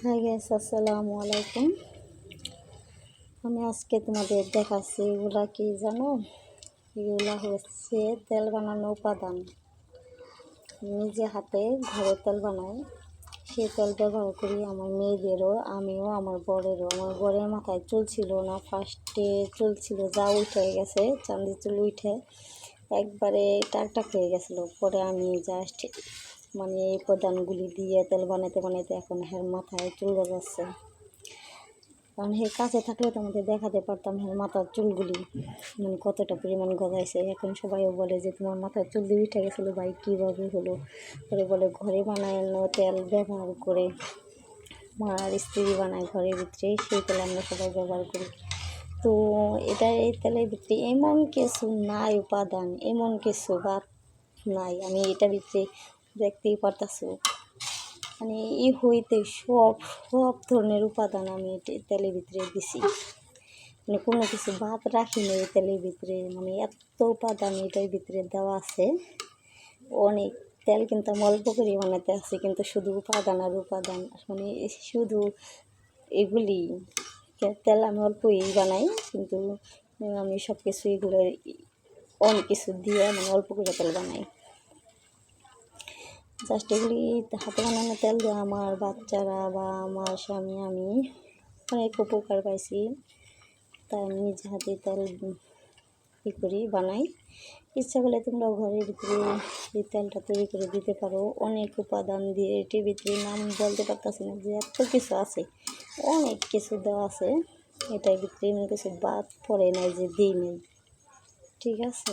Hi guys, আসসালামু আলাইকুম। আমি আজকে তোমাদের দেখাচ্ছি এগুলা কি জানো, এগুলা হচ্ছে তেল বানানোর উপাদান। নিজে হাতে ঘরে তেল বানাই, সেই তেল ব্যবহার করি আমার মেয়েদেরও, আমিও, আমার বরেরও। আমার বরের মাথায় চুল ছিল না, ফার্স্টে চুল ছিল যা উঠে গেছে, চাঁদি চুল উঠে একবারে টাকটাক হয়ে গেছিলো। পরে আমি জাস্ট এই উপাদানগুলি দিয়ে তেল বানাতে বানাতে এখন হের মাথায় চুল গজাচ্ছে। কারণ হে কাছে থাকলে তো আমাদের দেখাতে পারতাম হের মাথার চুলগুলি কতটা পরিমাণ গজাইছে। এখন সবাইও বলে যে তোমার মাথার চুল দিয়ে উঠে গেছিলো, ভাই কীভাবে হলো? পরে বলে ঘরে বানানো তেল ব্যবহার করে, মার স্ত্রী বানায় ঘরের ভিতরে, সেই তেল আমরা সবাই ব্যবহার করি। তো এই তেলের ভিতরে এমন কিছু নাই উপাদান, এমন কিছু বাদ নাই। আমি এটার ভিতরে দেখতেই পারতাছি হইতে সব ধরনের উপাদান আমি তেলের ভিতরে দিছি। কোনো কিছু বাদ রাখিনি এই তেলের ভিতরে। এত উপাদান এটার ভিতরে দেওয়া আছে। অনেক তেল কিন্তু আমি অল্প করে বানাতে আসি, কিন্তু শুধু উপাদান আর উপাদান, শুধু এগুলি তেল আমি অল্পই বানাই, কিন্তু আমি সব কিছু এগুলো অনেক কিছু দিয়ে অল্প করে তেল বানাই। জাস্ট এগুলি হাতে বানানো তেল দিয়ে আমার বাচ্চারা বা আমার স্বামী, আমি অনেক উপকার পাইছি। তাই আমি নিজে হাতে তেল বানাই। ইচ্ছা করলে তোমরা ঘরের ভিতরে এই তেলটা তৈরি করে দিতে পারো। অনেক উপাদান দিয়ে এটির ভিতরে নাম বলতে পারতেছি না, যে এত কিছু আছে, অনেক কিছু দেওয়া আছে এটার ভিতরে। এমন কিছু বাদ পড়ে নাই যে দিই নেই, ঠিক আছে।